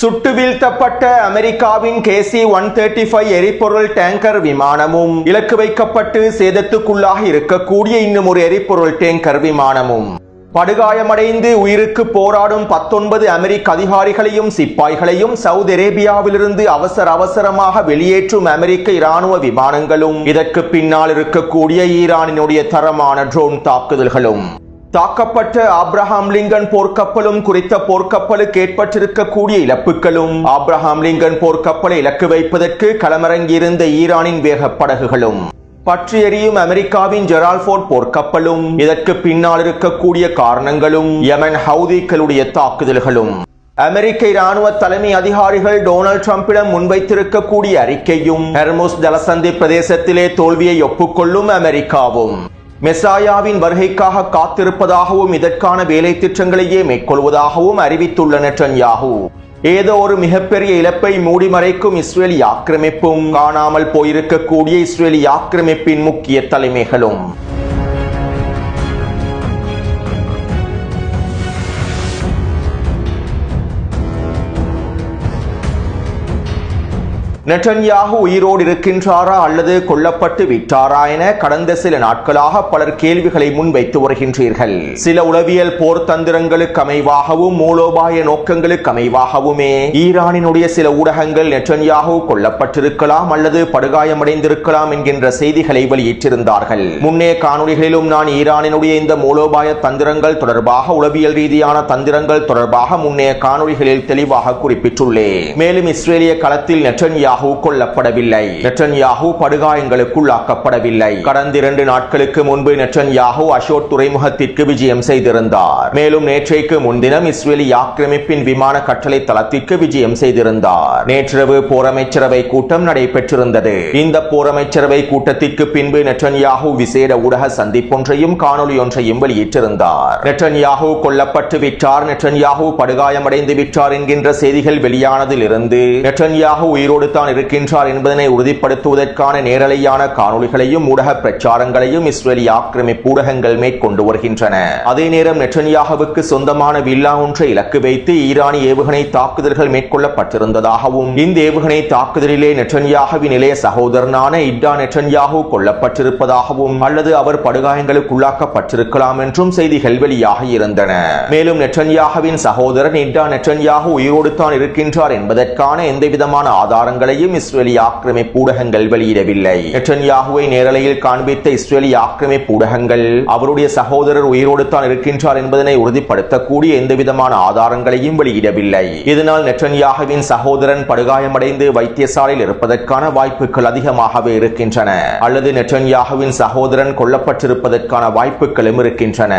சுட்டு வீழ்த்தப்பட்ட அமெரிக்காவின் KC-135 எரிபொருள் டேங்கர் விமானமும் இலக்கு வைக்கப்பட்டு சேதத்துக்குள்ளாக இருக்கக்கூடிய இன்னும் ஒரு எரிபொருள் டேங்கர் விமானமும் படுகாயமடைந்து உயிருக்கு போராடும் 19 அமெரிக்க அதிகாரிகளையும் சிப்பாய்களையும் சவுதி அரேபியாவிலிருந்து அவசரமாக வெளியேற்றும் அமெரிக்க இராணுவ விமானங்களும் இதற்கு பின்னால் இருக்கக்கூடிய ஈரானினுடைய தரமான ட்ரோன் தாக்குதல்களும் தாக்கப்பட்ட ஆப்ரஹாம் லிங்கன் போர்க்கப்பலும் குறித்த போர்க்கப்பலுக்கு ஏற்பட்டிருக்கக்கூடிய இழப்புகளும் ஆப்ரஹாம் லிங்கன் போர்க்கப்பலை இலக்கு வைப்பதற்கு களமிறங்கியிருந்த ஈரானின் வேகப்படகுகளும் பற்றி எரியும் அமெரிக்காவின் ஜெரால்ஃபோர்ட் போர்க்கப்பலும் இதற்கு பின்னால் இருக்கக்கூடிய காரணங்களும் யமன் ஹவுதிகளுடைய தாக்குதல்களும் அமெரிக்க இராணுவ தலைமை அதிகாரிகள் டொனால்ட் ட்ரம்பிடம் முன்வைத்திருக்கக்கூடிய அறிக்கையும் ஹெர்முஸ் ஜலசந்தி பிரதேசத்திலே தோல்வியை ஒப்புக்கொள்ளும் அமெரிக்காவும் மெசாயாவின் வருகைக்காக காத்திருப்பதாகவும் இதற்கான வேலை திட்டங்களையே மேற்கொள்வதாகவும் அறிவித்துள்ள நெட்டன்யாஹூ ஏதோ ஒரு மிகப்பெரிய இழப்பை மூடி மறைக்கும் இஸ்ரேலி ஆக்கிரமிப்பும் காணாமல் போயிருக்கக்கூடிய இஸ்ரேலி ஆக்கிரமிப்பின் முக்கிய தலைமைகளும் நெட்டன்யாஹூ உயிரோடு இருக்கின்றாரா அல்லது கொல்லப்பட்டு விட்டாரா என கடந்த சில நாட்களாக பலர் கேள்விகளை முன்வைத்து வருகின்றீர்கள். சில உளவியல் போர் தந்திரங்களுக்கு அமைவாகவும் மூலோபாய நோக்கங்களுக்கு அமைவாகவுமே ஈரானினுடைய சில ஊடகங்கள் நெட்டன்யாஹூ கொல்லப்பட்டிருக்கலாம் அல்லது படுகாயமடைந்திருக்கலாம் என்கின்ற செய்திகளை வெளியிட்டிருந்தார்கள். முன்னைய காணொளிகளிலும் நான் ஈரானினுடைய இந்த மூலோபாய தந்திரங்கள் தொடர்பாக உளவியல் ரீதியான தந்திரங்கள் தொடர்பாக முன்னைய காணொளிகளில் தெளிவாக குறிப்பிட்டுள்ளேன். மேலும் இஸ்ரேலிய களத்தில் நெட்டன்யாஹூ கொல்லப்படவில்லை, நெட்டன்யாஹூ படுகாயங்களுக்குள்ளாக்கப்படவில்லை. கடந்த 2 நாட்களுக்கு முன்பு நெட்டன்யாஹூ அஷோட் துறைமுகத்திற்கு விஜயம் செய்திருந்தார். மேலும் நேற்றைக்கு முன்தினம் இஸ்ரேலி ஆக்கிரமிப்பின் விமான கட்டளை தளத்திற்கு விஜயம் செய்திருந்தார். நேற்றிரவு போரமைச்சரவை கூட்டம் நடைபெற்றிருந்தது. இந்த போரமைச்சரவை கூட்டத்திற்கு பின்பு நெட்டன்யாஹூ விசேட ஊடக சந்திப்பொன்றையும் காணொலி ஒன்றையும் வெளியிட்டிருந்தார். நெட்டன்யாஹூ கொல்லப்பட்டு விட்டார், நெட்டன்யாஹூ படுகாயமடைந்து விட்டார் என்கின்ற செய்திகள் வெளியானதில் இருந்து நெட்டன்யாஹூ உயிரோடு இருக்கின்றார் என்பதனை உறுதிப்படுத்துவதற்கான நேரலையான காணொளிகளையும் ஊடக பிரச்சாரங்களையும் இஸ்ரேலி ஆக்கிரமிப்பு ஊடகங்கள் மேற்கொண்டு வருகின்றன. அதே நேரம் நெட்டன்யாஹூவுக்கு சொந்தமான வில்லா ஒன்றை இலக்கு வைத்து ஈரானி ஏவுகணை தாக்குதல்கள் மேற்கொள்ளப்பட்டிருந்ததாகவும் இந்த ஏவுகணை தாக்குதலிலே நெட்டன்யாஹூவின் இளைய சகோதரனான இட்டா நெட்டன்யாஹூ கொல்லப்பட்டிருப்பதாகவும் அல்லது அவர் படுகாயங்களுக்குள்ளாக்கப்பட்டிருக்கலாம் என்றும் செய்திகள் வெளியாகி இருந்தன. மேலும் நெட்டன்யாஹூவின் சகோதரன் இட்டா நெட்டன்யாஹூ உயிரோடு தான் இருக்கின்றார் என்பதற்கான எந்தவிதமான ஆதாரங்களையும் இஸ்ரேலி ஆக்கிரமிப்பு ஊடகங்கள் வெளியிடவில்லை. நெட்டன்யாஹூவை நேரலையில் காண்பித்த இஸ்ரேலி ஆக்கிரமிப்பு ஊடகங்கள் அவருடைய சகோதரர் உயிரோடு தான் இருக்கின்றார் என்பதனை உறுதிப்படுத்தக்கூடிய எந்தவிதமான ஆதாரங்களையும் வெளியிடவில்லை. இதனால் நெட்டன்யாஹூவின் சகோதரன் படுகாயமடைந்து வைத்தியசாலையில் இருப்பதற்கான வாய்ப்புகள் அதிகமாகவே இருக்கின்றன, அல்லது நெட்டன்யாஹூவின் சகோதரன் கொல்லப்பட்டிருப்பதற்கான வாய்ப்புகளும் இருக்கின்றன.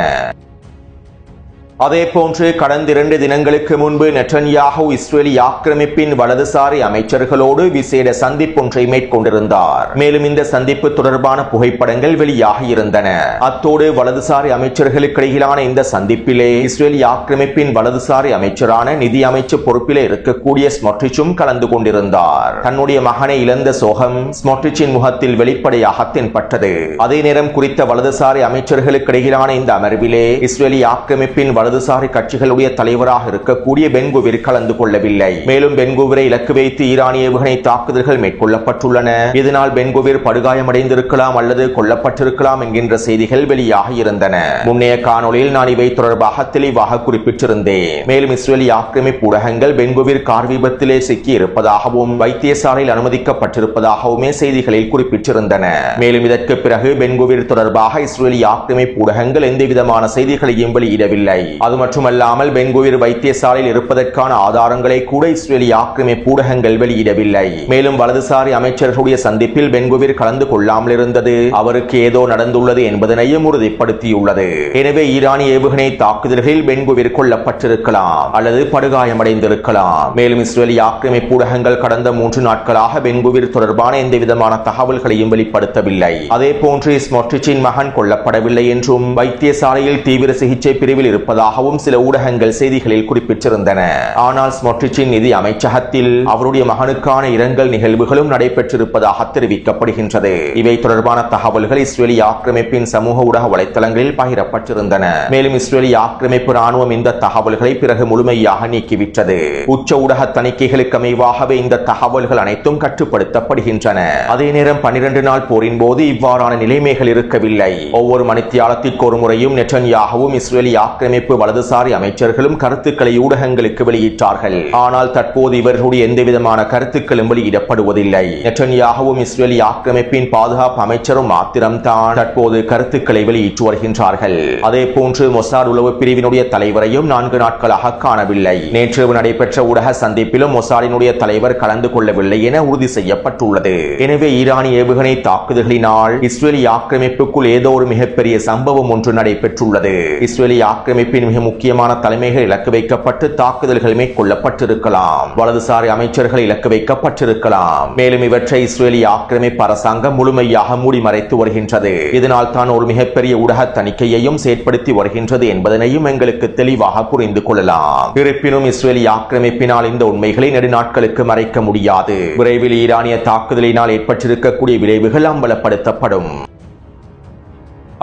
அதே போன்று கடந்த 2 தினங்களுக்கு முன்பு நெட்டன்யாஹூ இஸ்ரேலி ஆக்கிரமிப்பின் வலதுசாரி அமைச்சர்களோடு விசேட சந்திப்பொன்றை மேற்கொண்டிருந்தார். மேலும் இந்த சந்திப்பு தொடர்பான புகைப்படங்கள் வெளியாகி இருந்தன. அத்தோடு வலதுசாரி அமைச்சர்களுக்கு இடையிலான இந்த சந்திப்பிலே இஸ்ரேலி ஆக்கிரமிப்பின் வலதுசாரி அமைச்சரான நிதி அமைச்சு பொறுப்பிலே இருக்கக்கூடிய ஸ்மோட்ரிச்சும் கலந்து கொண்டிருந்தார். தன்னுடைய மகனை இழந்த சோகம் ஸ்மோட்ரிச்சின் முகத்தில் வெளிப்படையாக தென்பட்டது. அதே நேரம் குறித்த வலதுசாரி அமைச்சர்களுக்கு இடையிலான இந்த அமர்விலே இஸ்ரேலி ஆக்கிரமிப்பின் வலதுசாரி கட்சிகளுடைய தலைவராக இருக்கக்கூடிய பென் குவிர் கலந்து கொள்ளவில்லை. மேலும் பென் குவிரை இலக்கு வைத்து ஈரானிய ஏவுகணை தாக்குதல்கள் மேற்கொள்ளப்பட்டுள்ளன. இதனால் பென் குவிர் படுகாயமடைந்திருக்கலாம் அல்லது கொல்லப்பட்டிருக்கலாம் என்கின்ற செய்திகள் வெளியாகி இருந்தன. முன்னைய காணொலியில் நான் இவை தொடர்பாக தெளிவாக குறிப்பிட்டிருந்தேன். மேலும் இஸ்ரேலி ஆக்கிரமிப்பு ஊடகங்கள் பென் குவிர் கார் விபத்திலே சிக்கி இருப்பதாகவும் வைத்தியசாலையில் அனுமதிக்கப்பட்டிருப்பதாகவுமே செய்திகளில் குறிப்பிட்டிருந்தன. மேலும் இதற்கு பிறகு பென் குவிர் தொடர்பாக இஸ்ரேலி ஆக்கிரமிப்பு ஊடகங்கள் எந்தவிதமான செய்திகளையும் வெளியிடவில்லை. அது மட்டுமல்லாமல் பென் குவிர் வைத்தியசாலையில் இருப்பதற்கான ஆதாரங்களை கூட இஸ்ரேலி ஆக்கிரமிப்பு ஊடகங்கள் வெளியிடவில்லை. மேலும் வலதுசாரி அமைச்சர்களுடைய சந்திப்பில் பென் குவிர் கலந்து கொள்ளாமல் இருந்தது அவருக்கு ஏதோ நடந்துள்ளது என்பதனையும் உறுதிப்படுத்தியுள்ளது. எனவே ஈரானிய ஏவுகணை தாக்குதல்களில் பென் குவிர் கொல்லப்பட்டிருக்கலாம் அல்லது படுகாயமடைந்திருக்கலாம். மேலும் இஸ்ரேலி ஆக்கிரமிப்பு ஊடகங்கள் கடந்த 3 நாட்களாக பென் குவிர் தொடர்பான எந்தவிதமான தகவல்களையும் வெளிப்படுத்தவில்லை. அதே போன்று ஸ்மோட்ரிச்சின் மகன் கொல்லப்படவில்லை என்றும் வைத்தியசாலையில் தீவிர சிகிச்சை பிரிவில் இருப்பதாக இருப்பதாகவும் சில ஊடகங்கள் செய்திகளில் குறிப்பிட்டிருந்தன. ஆனால் ஸ்மோட்ரிச்சின் நிதி அமைச்சகத்தில் அவருடைய மகனுக்கான இரங்கல் நிகழ்வுகளும் நடைபெற்றிருப்பதாக தெரிவிக்கப்படுகின்றது. இவை தொடர்பான தகவல்கள் இஸ்ரேலிய ஆக்கிரமிப்பின் சமூக ஊடக வலைத்தளங்களில் பகிரப்பட்டிருந்தன. மேலும் இஸ்ரேலிய ஆக்கிரமிப்பு ராணுவம் இந்த தகவல்களை பிறகு முழுமையாக நீக்கிவிட்டது. உச்ச ஊடக தணிக்கைகளுக்கு அமைவாகவே இந்த தகவல்கள் அனைத்தும் கட்டுப்படுத்தப்படுகின்றன. அதே நேரம் 12 நாள் போரின் போது இவ்வாறான நிலைமைகள் இருக்கவில்லை. ஒவ்வொரு மணித்தியாலத்திற்கு ஒரு முறையும் நெட்டன்யாகவும் இஸ்ரேலிய ஆக்கிரமிப்பு வலதுசாரி அமைச்சர்களும் கருத்துக்களை ஊடகங்களுக்கு வெளியிட்டார்கள். ஆனால் தற்போது இவர்களுடைய எந்தவிதமான கருத்துக்களும் வெளியிடப்படுவதில்லை. நெட்டன்யாகவும் இஸ்ரேலிய ஆக்கிரமிப்பின் பாதுகாப்பு அமைச்சரும் மாத்திரம்தான் தற்போது கருத்துக்களை வெளியிட்டு வருகின்றார்கள். அதே போன்று மொசாட் உளவு பிரிவினுடைய தலைவரையும் 4 நாட்களாக காணவில்லை. நேற்று நடைபெற்ற ஊடக சந்திப்பிலும் மொசாடினுடைய தலைவர் கலந்து கொள்ளவில்லை என உறுதி செய்யப்பட்டுள்ளது. எனவே ஈரானிய ஏவுகணை தாக்குதல்களினால் இஸ்ரேலிய ஆக்கிரமிப்புக்குள் ஏதோ ஒரு மிகப்பெரிய சம்பவம் ஒன்று நடைபெற்றுள்ளது. இஸ்ரேலிய ஆக்கிரமிப்பின் மிக முக்கியமான தலைமைகள் இலக்கு வைக்கப்பட்டு தாக்குதல்கள் மேற்கொள்ளப்பட்டிருக்கலாம். வலதுசாரி அமைச்சர்கள் இலக்கு வைக்கப்பட்டிருக்கலாம். மேலும் இவற்றை இஸ்ரேலிய ஆக்கிரமிப்பு அரசாங்கம் முழுமையாக மூடி மறைத்து வருகின்றது. இதனால் தான் ஒரு மிகப்பெரிய ஊடக தணிக்கையையும் செயற்படுத்தி வருகின்றது என்பதனையும் எங்களுக்கு தெளிவாக புரிந்து கொள்ளலாம். இருப்பினும் இஸ்ரேலிய ஆக்கிரமிப்பினால் இந்த உண்மைகளை நெடுநாட்களுக்கு மறைக்க முடியாது. விரைவில் ஈரானிய தாக்குதலினால் ஏற்பட்டிருக்கக்கூடிய விளைவுகள் அம்பலப்படுத்தப்படும்.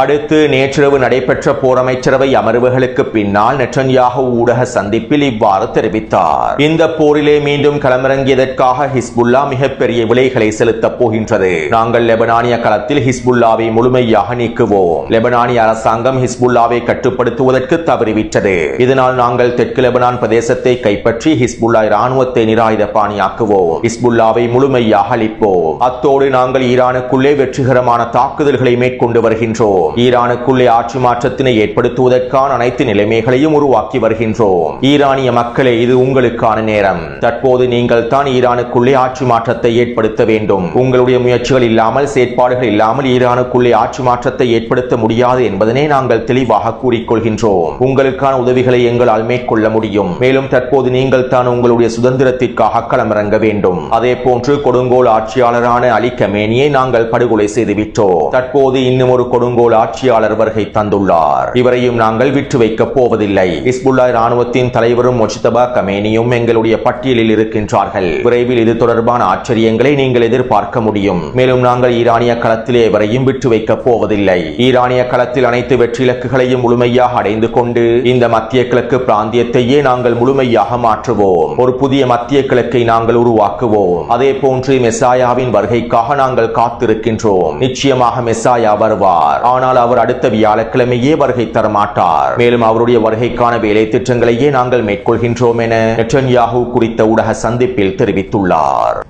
அடுத்து நேற்றிரவு நடைபெற்ற போர் அமைச்சரவை அமர்வுகளுக்கு பின்னால் நெட்டன்யாஹூ ஊடக சந்திப்பில் இவ்வாறு தெரிவித்தார். இந்த போரிலே மீண்டும் களமிறங்கியதற்காக ஹிஸ்புல்லா மிகப்பெரிய விலைகளை செலுத்தப் போகின்றது. நாங்கள் லெபனானிய களத்தில் ஹிஸ்புல்லாவை முழுமையாக நீக்குவோம். லெபனானிய அரசாங்கம் ஹிஸ்புல்லாவை கட்டுப்படுத்துவதற்கு தவறிவிட்டது. இதனால் நாங்கள் தெற்கு லெபனான் பிரதேசத்தை கைப்பற்றி ஹிஸ்புல்லா இராணுவத்தை நிராயுத பாணியாக்குவோம். ஹிஸ்புல்லாவை முழுமையாக அழிப்போம். அத்தோடு நாங்கள் ஈரானுக்குள்ளே வெற்றிகரமான தாக்குதல்களை மேற்கொண்டு வருகின்றோம். ஈரானுக்குள்ளே ஆட்சி மாற்றத்தினை ஏற்படுத்துவதற்கான அனைத்து நிலைமைகளையும் உருவாக்கி வருகின்றோம். ஈரானிய மக்களே, இது உங்களுக்கான நேரம். தற்போது நீங்கள் தான் ஈரானுக்குள்ளே ஆட்சி மாற்றத்தை ஏற்படுத்த வேண்டும். உங்களுடைய முயற்சிகள் இல்லாமல், செயற்பாடுகள் இல்லாமல் ஈரானுக்குள்ளே ஆட்சி மாற்றத்தை ஏற்படுத்த முடியாது என்பதனை நாங்கள் தெளிவாக கூறிக்கொள்கின்றோம். உங்களுக்கான உதவிகளை எங்களால் மேற்கொள்ள முடியும். மேலும் தற்போது நீங்கள் தான் உங்களுடைய சுதந்திரத்திற்காக களமிறங்க வேண்டும். அதே போன்று கொடுங்கோல் ஆட்சியாளரான அலி கமேனியை நாங்கள் படுகொலை செய்துவிட்டோம். தற்போது இன்னும் ஒரு கொடுங்கோல் ஆட்சியாளர் வருகை தந்துள்ளார். இவரையும் நாங்கள் விட்டு வைக்கப் போவதில்லை. ஹிஸ்புல்லா ராணுவத்தின் தலைவரும் முஜ்தபா கமேனியும் எங்களுடைய பட்டியலில் இருக்கின்றார்கள். விரைவில் இது தொடர்பான ஆச்சரியங்களை நீங்கள் எதிர்பார்க்க முடியும். மேலும் நாங்கள் ஈரானிய களத்திலே எவரையும் விட்டு வைக்கப் போவதில்லை. ஈரானிய களத்தில் அனைத்து வெற்றி இலக்குகளையும் முழுமையாக அடைந்து கொண்டு இந்த மத்திய கிழக்கு பிராந்தியத்தையே நாங்கள் முழுமையாக மாற்றுவோம். ஒரு புதிய மத்திய கிழக்கை நாங்கள் உருவாக்குவோம். அதே போன்று மெசாயாவின் வருகைக்காக நாங்கள் காத்திருக்கின்றோம். நிச்சயமாக மெசாயா வருவார். ஆனால் அவர் அடுத்த வியாழக்கிழமையே வருகை தரமாட்டார். மேலும் அவருடைய வருகைக்கான வேலை திட்டங்களையே நாங்கள் மேற்கொள்கின்றோம் என நெட்டன்யாஹூ குறித்த ஊடக சந்திப்பில் தெரிவித்துள்ளார்.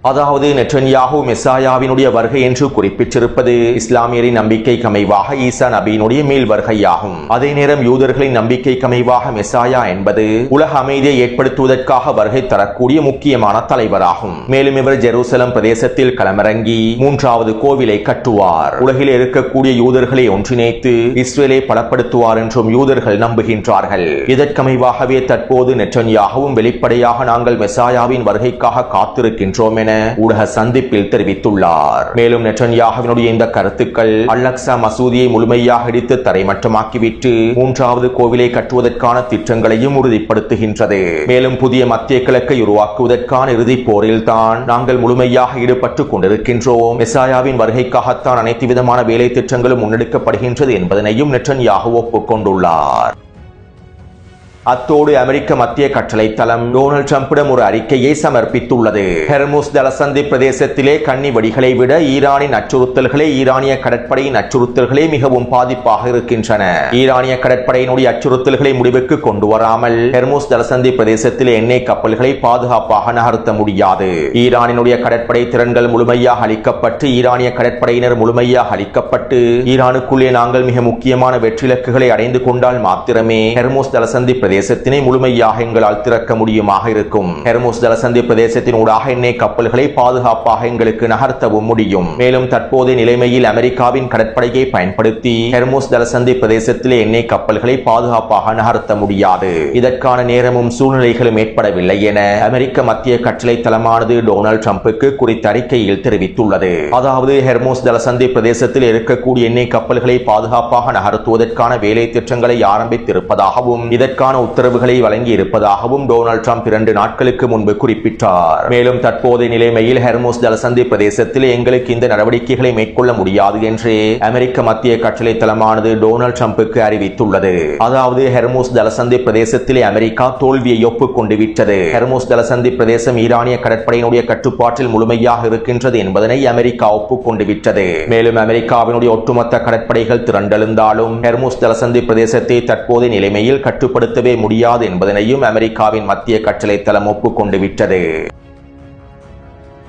அதாவது நெட்டன்யாஹூ மெசாயாவினுடைய வருகை என்று குறிப்பிட்டிருப்பது இஸ்லாமியரின் நம்பிக்கைக்கு அமைவாக ஈசா நபியினுடைய மேல் வருகையாகும். அதே நேரம் யூதர்களின் நம்பிக்கைக்கு அமைவாக மெசாயா என்பது உலக அமைதியை ஏற்படுத்துவதற்காக வருகை தரக்கூடிய முக்கியமான தலைவராகும். மேலும் இவர் ஜெருசலம் பிரதேசத்தில் களமிறங்கி 3வது கோவிலை கட்டுவார். உலகில் இருக்கக்கூடிய யூதர்களை ஒன்றிணைத்து இஸ்ரேலை பலப்படுத்துவார் என்றும் யூதர்கள் நம்புகின்றார்கள். இதற்கமைவாகவே தற்போது நெட்டன்யாஹூவும் வெளிப்படையாக நாங்கள் மெசாயாவின் வருகைக்காக காத்திருக்கின்றோம் என ஊடக சந்திப்பில் தெரிவித்துள்ளார். மேலும் நெட்டன்யாஹூவினுடைய இந்த கருத்துக்கள் அல்-அக்ஸா மசூதியை முழுமையாக இடித்து தரைமட்டமாக்கிவிட்டு 3வது கோவிலை கட்டுவதற்கான திட்டங்களையும் உறுதிப்படுத்துகின்றது. மேலும் புதிய மத்திய கிழக்கை உருவாக்குவதற்கான இறுதிப் போரில் தான் நாங்கள் முழுமையாக ஈடுபட்டுக் கொண்டிருக்கின்றோம். மெசாயாவின் வருகைக்காகத்தான் அனைத்து விதமான வேலை திட்டங்களும் முன்னெடுக்கப்படுகின்றது என்பதனையும் நெட்டன்யாஹூ ஒப்புக்கொண்டுள்ளார். அத்தோடு அமெரிக்க மத்திய கட்டளை தளம் டொனால்ட் ட்ரம்பிடம் ஒரு அறிக்கையை சமர்ப்பித்துள்ளது. ஹெர்முஸ் ஜலசந்தி பிரதேசத்திலே கன்னி வெடிகளை விட ஈரானின் அச்சுறுத்தல்களே ஈரானிய கடற்படையின் அச்சுறுத்தல்களே மிகவும் பாதிப்பாக இருக்கின்றன. ஈரானிய கடற்படையினுடைய அச்சுறுத்தல்களை முடிவுக்கு கொண்டு வராமல் ஹெர்முஸ் ஜலசந்தி பிரதேசத்திலே எண்ணெய் கப்பல்களை பாதுகாப்பாக நகர்த்த முடியாது. ஈரானினுடைய கடற்படை திறன்கள் முழுமையாக அளிக்கப்பட்டு ஈரானிய கடற்படையினர் முழுமையாக அளிக்கப்பட்டு ஈரானுக்குள்ளே நாங்கள் மிக முக்கியமான வெற்றிலக்குகளை அடைந்து கொண்டால் மாத்திரமே ஹெர்முஸ் ஜலசந்தி பிரதேசத்தினை முழுமையாக எங்களால் திறக்க முடியுமாக இருக்கும். ஹெர்முஸ் ஜலசந்தி பிரதேசத்தின் ஊடாக எண்ணெய் கப்பல்களை பாதுகாப்பாக எங்களுக்கு நகர்த்தவும் முடியும். மேலும் தற்போதைய நிலைமையில் அமெரிக்காவின் கடற்படையை பயன்படுத்தி ஹெர்முஸ் ஜலசந்தி பிரதேசத்திலே எண்ணெய் கப்பல்களை பாதுகாப்பாக நகர்த்த முடியாது. இதற்கான நேரமும் சூழ்நிலைகளும் ஏற்படவில்லை என அமெரிக்க மத்திய கட்டளை தளமானது டொனால்ட் ட்ரம்புக்கு குறித்த அறிக்கையில் தெரிவித்துள்ளது. அதாவது ஹெர்முஸ் ஜலசந்தி பிரதேசத்தில் இருக்கக்கூடிய எண்ணெய் கப்பல்களை பாதுகாப்பாக நகர்த்துவதற்கான வேலை திட்டங்களை ஆரம்பித்திருப்பதாகவும் இதற்கான உத்தரவுகளை வழங்கி இருப்பதாகவும் டொனால்ட் ட்ரம்ப் 2 நாட்களுக்கு முன்பு குறிப்பிட்டார். மேலும் தற்போதைய நிலைமையில் ஹெர்முஸ் ஜலசந்தி பிரதேசத்தில் எங்களுக்கு இந்த நடவடிக்கைகளை மேற்கொள்ள முடியாது என்று அமெரிக்க மத்திய கட்டளை தளமானது டொனால்ட் ட்ரம்புக்கு அறிவித்துள்ளது. அதாவது ஹெர்முஸ் ஜலசந்தி பிரதேசத்திலே அமெரிக்கா தோல்வியை ஒப்புக்கொண்டு விட்டது. ஹெர்முஸ் ஜலசந்தி பிரதேசம் ஈரானிய கடற்படையினுடைய கட்டுப்பாட்டில் முழுமையாக இருக்கின்றது என்பதனை அமெரிக்கா ஒப்புக்கொண்டு விட்டது. மேலும் அமெரிக்காவினுடைய ஒட்டுமொத்த கடற்படைகள் திரண்டெழுந்தாலும் ஹெர்முஸ் ஜலசந்தி பிரதேசத்தை தற்போதைய நிலைமையில் கட்டுப்படுத்தவே முடியாது என்பதனையும் அமெரிக்காவின் மத்திய கட்டளை தளம் ஒப்புக்கொண்டு விட்டது.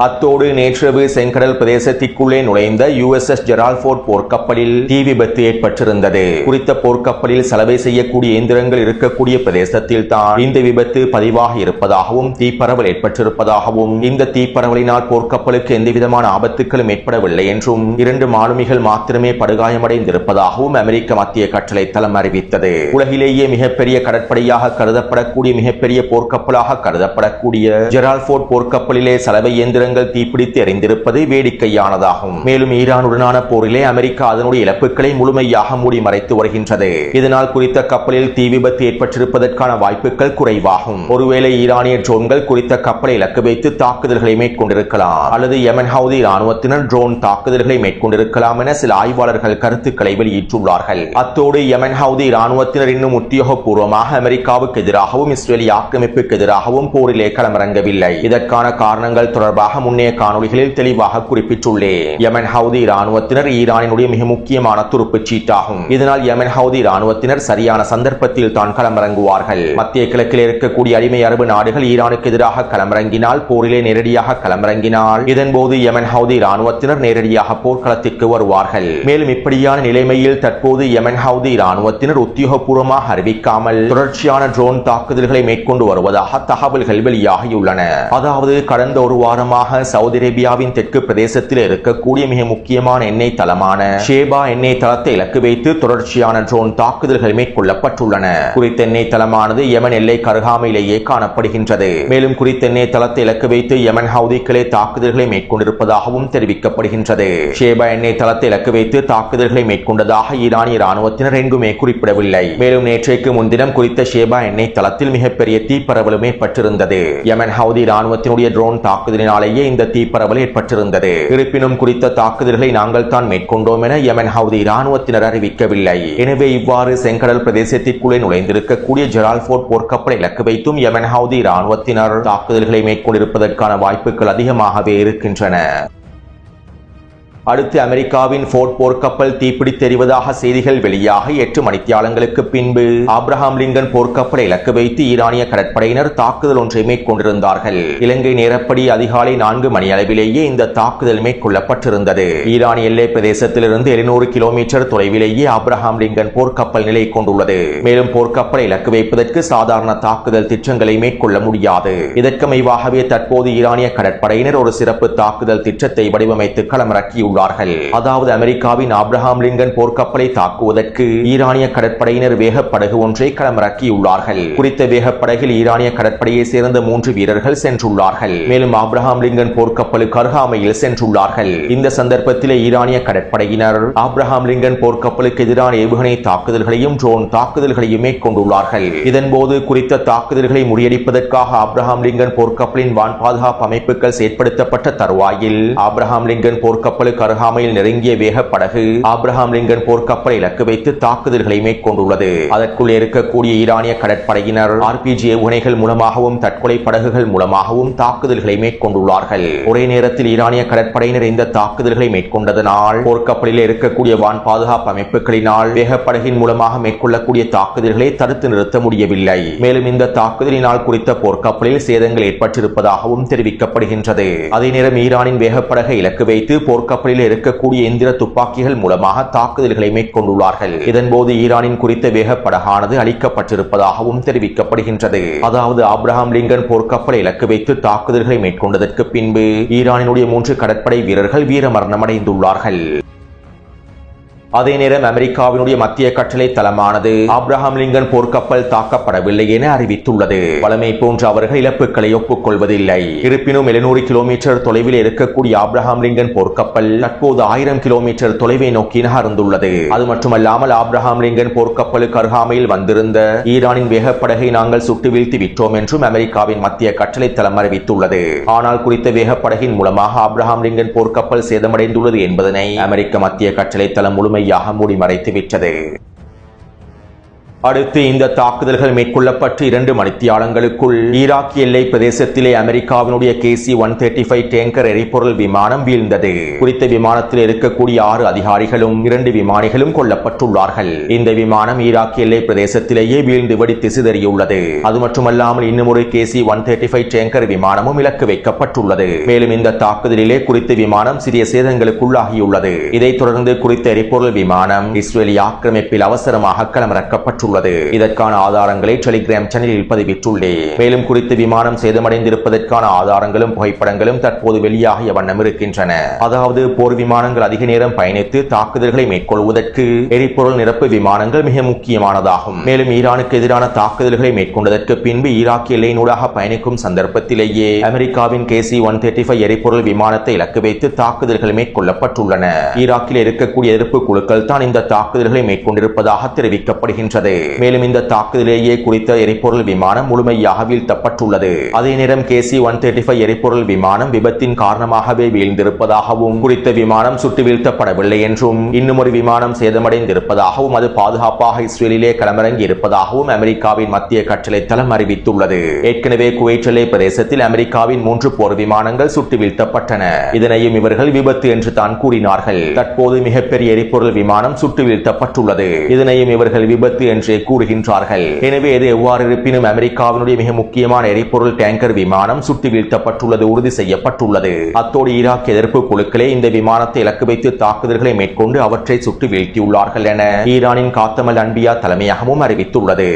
அத்தோடு நேற்றிரவு செங்கடல் பிரதேசத்திற்குள்ளே நுழைந்த USS ஜெரால்ட் ஃபோர்ட் போர்க்கப்பலில் தீ விபத்து ஏற்பட்டிருந்தது. குறித்த போர்க்கப்பலில் சலவை செய்யக்கூடிய இயந்திரங்கள் இருக்கக்கூடிய பிரதேசத்தில் தான் இந்த விபத்து பதிவாகி இருப்பதாகவும் தீப்பரவல் ஏற்பட்டிருப்பதாகவும் இந்த தீப்பரவலினால் போர்க்கப்பலுக்கு எந்தவிதமான ஆபத்துக்களும் ஏற்படவில்லை என்றும் 2 மாலுமிகள் மாத்திரமே படுகாயமடைந்திருப்பதாகவும் அமெரிக்க மத்திய கட்டளை தளம் அறிவித்தது. உலகிலேயே மிகப்பெரிய கடற்படையாக கருதப்படக்கூடிய மிகப்பெரிய போர்க்கப்பலாக கருதப்படக்கூடிய ஜெரால்ட் ஃபோர்ட் போர்க்கப்பலிலே சலவை இயந்திர தீப்பிடித்து எறிந்திருப்பது வேடிக்கையானதாகும். மேலும் ஈரானுடனான போரிலே அமெரிக்கா அதனுடைய இழப்புகளை முழுமையாக மூடி மறைத்து வருகின்றது. இதனால் குறித்த கப்பலில் தீ விபத்து ஏற்பட்டிருப்பதற்கான வாய்ப்புகள் குறைவாகும். ஒருவேளை ஈரானிய ட்ரோன்கள் குறித்த கப்பலை இலக்கு வைத்து தாக்குதல்களை மேற்கொண்டிருக்கலாம் அல்லது யெமன் ஹவுதி இராணுவத்தினர் ட்ரோன் தாக்குதல்களை மேற்கொண்டிருக்கலாம் என சில ஆய்வாளர்கள் கருத்துக்களை வெளியிட்டுள்ளார்கள். அத்தோடு யெமன் ஹவுதி இராணுவத்தினர் இன்னும் உத்தியோகபூர்வமாக அமெரிக்காவுக்கு எதிராகவும் இஸ்ரேலிய ஆக்கிரமிப்புக்கு எதிராகவும் போரிலே களமிறங்கவில்லை. இதற்கான காரணங்கள் தொடர்பாக முன்னைய காணொளிகளில் தெளிவாக குறிப்பிட்டுள்ளேன். யெமன் ஹவுதி இராணுவத்தினர் ஈரானினுடைய மிக முக்கியமான துருப்புச் சீட்டாகும். இதனால் யெமன் ஹவுதி இராணுவத்தினர் சரியான சந்தர்ப்பத்தில் தான் களமிறங்குவார்கள். மத்திய கிழக்கில் இருக்கக்கூடிய அடிமை அரபு நாடுகள் ஈரானுக்கு எதிராக களமிறங்கினால், போரிலே நேரடியாக களமிறங்கினால், இதன்போது யெமன் ஹவுதி இராணுவத்தினர் நேரடியாக போர்க்களத்திற்கு வருவார்கள். மேலும் இப்படியான நிலைமையில் தற்போது யெமன் ஹவுதி இராணுவத்தினர் உத்தியோகபூர்வமாக அறிவிக்காமல் தொடர்ச்சியான ட்ரோன் தாக்குதல்களை மேற்கொண்டு வருவதாக தகவல்கள் வெளியாகியுள்ளன. அதாவது கடந்த ஒரு வாரமாக சவுதி அரேபியாவின் தெற்கு பிரதேசத்தில் இருக்கக்கூடிய மிக முக்கியமான எண்ணெய் தளமான ஷேபா எண்ணெய் தளத்தை இலக்கு வைத்து தொடர்ச்சியான ட்ரோன் தாக்குதல்கள் மேற்கொள்ளப்பட்டுள்ளன. குறித்த எண்ணெய் தளமானது யெமன் எல்லை கருகாமையிலேயே காணப்படுகின்றது. மேலும் குறித்த எண்ணெய் தளத்தை இலக்கு வைத்து யெமன் ஹவுதிகளே தாக்குதல்களை மேற்கொண்டிருப்பதாகவும் தெரிவிக்கப்படுகின்றது. ஷேபா எண்ணெய் தளத்தை இலக்கு வைத்து தாக்குதல்களை மேற்கொண்டதாக ஈரானிய இராணுவத்தினர் எங்குமே குறிப்பிடவில்லை. மேலும் நேற்றைக்கு முன்தினம் குறித்த ஷேபா எண்ணெய் தளத்தில் மிகப்பெரிய தீப்பரவலும் ஏற்பட்டிருந்தது. யெமன் ஹவுதி இராணுவத்தினுடைய ட்ரோன் தாக்குதலினாலேயே இந்த தீப்பரவல் ஏற்பட்டிருந்தது. இருப்பினும் குறித்த தாக்குதல்களை நாங்கள் தான் மேற்கொண்டோம் என யெமன் ஹவுதி இராணுவத்தினர் அறிவிக்கவில்லை. எனவே இவ்வாறு செங்கடல் பிரதேசத்திற்குள்ளே நுழைந்திருக்கக்கூடிய ஜெரால்ட் ஃபோர்ட் போர்க்கப்பலை இலக்கு வைத்தும் யெமன் ஹவுதி இராணுவத்தினர் தாக்குதல்களை மேற்கொண்டிருப்பதற்கான வாய்ப்புகள் அதிகமாகவே இருக்கின்றன. அடுத்து அமெரிக்காவின் ஃபோர்ட் போர்க்கப்பல் தீப்பிடித்தெறிவதாக செய்திகள் வெளியாக 8 மணித்தியாலங்களுக்கு பின்பு ஆப்ரஹாம் லிங்கன் போர்க்கப்பலை இலக்கு வைத்து ஈரானிய கடற்படையினர் தாக்குதல் ஒன்றை மேற்கொண்டிருந்தார்கள். இலங்கை நேரப்படி அதிகாலை 4 மணி அளவிலேயே இந்த தாக்குதல் மேற்கொள்ளப்பட்டிருந்தது. ஈரானிய எல்லை பிரதேசத்திலிருந்து 700 கிலோமீட்டர் தொலைவிலேயே ஆப்ரஹாம் லிங்கன் போர்க்கப்பல் நிலை கொண்டுள்ளது. மேலும் போர்க்கப்பலை இலக்கு வைப்பதற்கு சாதாரண தாக்குதல் திட்டங்களை மேற்கொள்ள முடியாது. இதற்கமைவாகவே தற்போது ஈரானிய கடற்படையினர் ஒரு சிறப்பு தாக்குதல் திட்டத்தை வடிவமைத்து களமிறக்கியுள்ளனர். அதாவது அமெரிக்காவின் ஆப்ரஹாம் லிங்கன் போர்க்கப்பலை தாக்குவதற்கு ஈரானிய கடற்படையினர் வேகப்படகு ஒன்றை களமிறக்கியுள்ளார்கள். குறித்த வேகப்படகில் ஈரானிய கடற்படையை சேர்ந்த 3 வீரர்கள் சென்றுள்ளார்கள். மேலும் ஆப்ரஹாம் லிங்கன் போர்க்கப்பலுக்கு அருகாமையில் சென்றுள்ளார்கள். இந்த சந்தர்ப்பத்தில் ஈரானிய கடற்படையினர் ஆப்ரஹாம் லிங்கன் போர்க்கப்பலுக்கு எதிரான ஏவுகணை தாக்குதல்களையும் ட்ரோன் தாக்குதல்களையும் மேற்கொண்டுள்ளார்கள். இதன்போது குறித்த தாக்குதல்களை முறியடிப்பதற்காக ஆப்ரஹாம் லிங்கன் போர்க்கப்பலின் வான் பாதுகாப்பு அமைப்புகள் செயற்படுத்தப்பட்ட தருவாயில் ஆப்ரஹாம் லிங்கன் போர்க்கப்பலுக்கு அருகாமையில் நெருங்கிய வேகப்படகு ஆப்ரஹாம் லிங்கன் போர்க்கப்பலை இலக்கு வைத்து தாக்குதல்களை மேற்கொண்டுள்ளது. அதற்குள் இருக்கக்கூடிய ஈரானிய கடற்படையினர் RPG ஏவுகணைகள் மூலமாகவும் தற்கொலை படகுகள் மூலமாகவும் தாக்குதல்களை மேற்கொண்டுள்ளார்கள். ஒரே நேரத்தில் ஈரானிய கடற்படையினர் இந்த தாக்குதல்களை மேற்கொண்டதனால் போர்க்கப்பலில் இருக்கக்கூடிய வான் பாதுகாப்பு அமைப்புகளினால் வேகப்படகின் மூலமாக மேற்கொள்ளக்கூடிய தாக்குதல்களை தடுத்து நிறுத்த முடியவில்லை. மேலும் இந்த தாக்குதலினால் குறித்த போர்க்கப்பலில் சேதங்கள் ஏற்பட்டிருப்பதாகவும் தெரிவிக்கப்படுகின்றது. அதே நேரம் ஈரானின் வேகப்படகை இலக்கு வைத்து போர்க்கப்பலில் முறையில் இருக்கக்கூடிய எந்திர துப்பாக்கிகள் மூலமாக தாக்குதல்களை மேற்கொண்டுள்ளார்கள். இதன்போது ஈரானின் குறித்த வேகப்படகானது அளிக்கப்பட்டிருப்பதாகவும் தெரிவிக்கப்படுகின்றது. அதாவது ஆப்ரஹாம் லிங்கன் போர்க்கப்பலை இலக்கு வைத்து தாக்குதல்களை மேற்கொண்டதற்கு பின்பு ஈரானினுடைய 3 கடற்படை வீரர்கள் வீரமரணம் அடைந்துள்ளார்கள். அதே நேரம் அமெரிக்காவினுடைய மத்திய கட்டளை தளமானது ஆப்ரஹாம் லிங்கன் போர்க்கப்பல் தாக்கப்படவில்லை என அறிவித்துள்ளது. வளமை போன்ற அவர்கள் இழப்புகளை ஒப்புக்கொள்வதில்லை. இருப்பினும் 700 கிலோமீட்டர் தொலைவில் இருக்கக்கூடிய ஆப்ரஹாம் லிங்கன் போர்க்கப்பல் தற்போது 1000 கிலோமீட்டர் தொலைவை நோக்கி நகர்ந்துள்ளது. அது மட்டுமல்லாமல் ஆப்ரஹாம் லிங்கன் போர்க்கப்பலுக்கு அருகாமையில் வந்திருந்த ஈரானின் வேகப்படகை நாங்கள் சுட்டு வீழ்த்தி விட்டோம் என்றும் அமெரிக்காவின் மத்திய கட்டளை தளம் அறிவித்துள்ளது. ஆனால் குறித்த வேகப்படகின் மூலமாக ஆப்ரஹாம் லிங்கன் போர்க்கப்பல் சேதமடைந்துள்ளது என்பதனை அமெரிக்க மத்திய கட்டளை தளம் முழுமையாக மூடி மறைத்துவிட்டது. அடுத்து இந்த தாக்குதல்கள் மேற்கொள்ளப்பட்டு 2 மணித்தியாலங்களுக்குள் ஈராக் எல்லை பிரதேசத்திலே அமெரிக்காவினுடைய KC-135 டேங்கர் எரிபொருள் விமானம் வீழ்ந்தது. குறித்த விமானத்தில் இருக்கக்கூடிய 6 அதிகாரிகளும் 2 விமானிகளும் கொல்லப்பட்டுள்ளார்கள். இந்த விமானம் ஈராக் எல்லை பிரதேசத்திலேயே வீழ்ந்து வெடித்து சிதறியுள்ளது. அது மட்டுமல்லாமல் இன்னும் ஒரு KC-135 டேங்கர் விமானமும் இலக்கு வைக்கப்பட்டுள்ளது. மேலும் இந்த தாக்குதலிலே குறித்த விமானம் சிறிய சேதங்களுக்குள்ளாகியுள்ளது. இதைத் தொடர்ந்து குறித்த எரிபொருள் விமானம் இஸ்ரேலிய ஆக்கிரமிப்பில் அவசரமாக களமிறக்கப்பட்டுள்ளது. இதற்கான ஆதாரங்களை டெலிகிராம் சேனலில் பதிவிட்டுள்ளேன். மேலும் குறித்த விமானம் சேதமடைந்திருப்பதற்கான ஆதாரங்களும் புகைப்படங்களும் தற்போது வெளியாகிய வண்ணம் இருக்கின்றன. அதாவது போர் விமானங்கள் அதிக நேரம் பயணித்து தாக்குதல்களை மேற்கொள்வதற்கு எரிபொருள் நிரப்பு விமானங்கள் மிக முக்கியமானதாகும். மேலும் ஈரானுக்கு எதிரான தாக்குதல்களை மேற்கொண்டதற்கு பின்பு ஈராக் எல்லையினூடாக பயணிக்கும் சந்தர்ப்பத்திலேயே அமெரிக்காவின் KC-135 எரிபொருள் விமானத்தை இலக்கு வைத்து தாக்குதல்கள் மேற்கொள்ளப்பட்டுள்ளன. ஈராக்கில் இருக்கக்கூடிய எதிர்ப்பு குழுக்கள் தான் இந்த தாக்குதல்களை மேற்கொண்டிருப்பதாக தெரிவிக்கப்படுகின்றது. மேலும் இந்த தாக்குதலேயே குறித்த எரிபொருள் விமானம் முழுமையாக வீழ்த்தப்பட்டுள்ளது. அதே நேரம் KC-135 எரிபொருள் விமானம் விபத்தின் காரணமாகவே வீழ்ந்திருப்பதாகவும் குறித்த விமானம் சுட்டு வீழ்த்தப்படவில்லை என்றும் இன்னும் ஒரு விமானம் சேதமடைந்திருப்பதாகவும் அது பாதுகாப்பாக இஸ்ரேலிலே களமிறங்கி இருப்பதாகவும் அமெரிக்காவின் மத்திய கட்டளை தளம் அறிவித்துள்ளது. ஏற்கனவே குவைத் எல்லை பிரதேசத்தில் அமெரிக்காவின் 3 போர் விமானங்கள் சுட்டு வீழ்த்தப்பட்டன. இதனையும் இவர்கள் விபத்து என்று தான் கூறினார்கள். தற்போது மிகப்பெரிய எரிபொருள் விமானம் சுட்டு வீழ்த்தப்பட்டுள்ளது. இதனையும் இவர்கள் விபத்து என்று கூறுகின்றார்கள். எனவே இது எவ்வாறு இருப்பினும் அமெரிக்காவினுடைய மிக முக்கியமான எரிபொருள் டேங்கர் விமானம் சுட்டு வீழ்த்தப்பட்டுள்ளது உறுதி செய்யப்பட்டுள்ளது. அத்தோடு ஈராக் எதிர்ப்பு குழுக்களே இந்த விமானத்தை இலக்கு வைத்து தாக்குதல்களை மேற்கொண்டு அவற்றை சுட்டு வீழ்த்தியுள்ளார்கள் என ஈரானின் காத்தமல் அன்பியா தலைமையகமும் அறிவித்துள்ளது.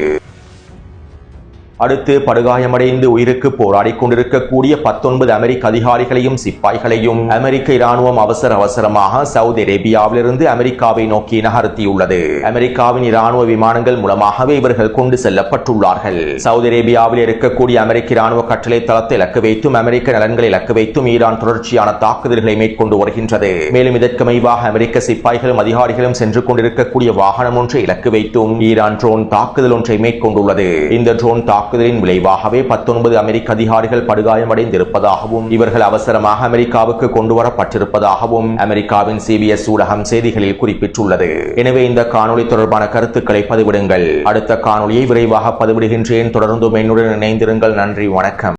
அடுத்து படுகாயமடைந்து உயிருக்கு போராடி கொண்டிருக்கக்கூடிய 19 அமெரிக்க அதிகாரிகளையும் சிப்பாய்களையும் அமெரிக்க இராணுவம் அவசரமாக சவுதி அரேபியாவிலிருந்து அமெரிக்காவை நோக்கி நகர்த்தியுள்ளது. அமெரிக்காவின் இராணுவ விமானங்கள் மூலமாகவே இவர்கள் கொண்டு செல்லப்பட்டுள்ளார்கள். சவுதி அரேபியாவில் இருக்கக்கூடிய அமெரிக்க இராணுவ கட்டளை தளத்தை இலக்கு வைத்தும் அமெரிக்க நலன்களை இலக்கு வைத்தும் ஈரான் தொடர்ச்சியான தாக்குதல்களை மேற்கொண்டு வருகின்றது. மேலும் இதற்கமைவாக அமெரிக்க சிப்பாய்களும் அதிகாரிகளும் சென்று கொண்டிருக்கக்கூடிய வாகனம் ஒன்றை இலக்கு வைத்தும் ஈரான் ட்ரோன் தாக்குதல் ஒன்றை மேற்கொண்டுள்ளது. இந்த ட்ரோன் தாக்குதலின் விளைவாகவே 19 அமெரிக்க அதிகாரிகள் படுகாயமடைந்திருப்பதாகவும் இவர்கள் அவசரமாக அமெரிக்காவுக்கு கொண்டு வரப்பட்டிருப்பதாகவும் அமெரிக்காவின் CBS ஊடகம் செய்திகளில் குறிப்பிட்டுள்ளது. எனவே இந்த காணொளி தொடர்பான கருத்துக்களை பதிவிடுங்கள். அடுத்த காணொளியை விரைவாக பதிவிடுகின்றேன். தொடர்ந்தும் என்னுடன் இணைந்திருங்கள். நன்றி, வணக்கம்.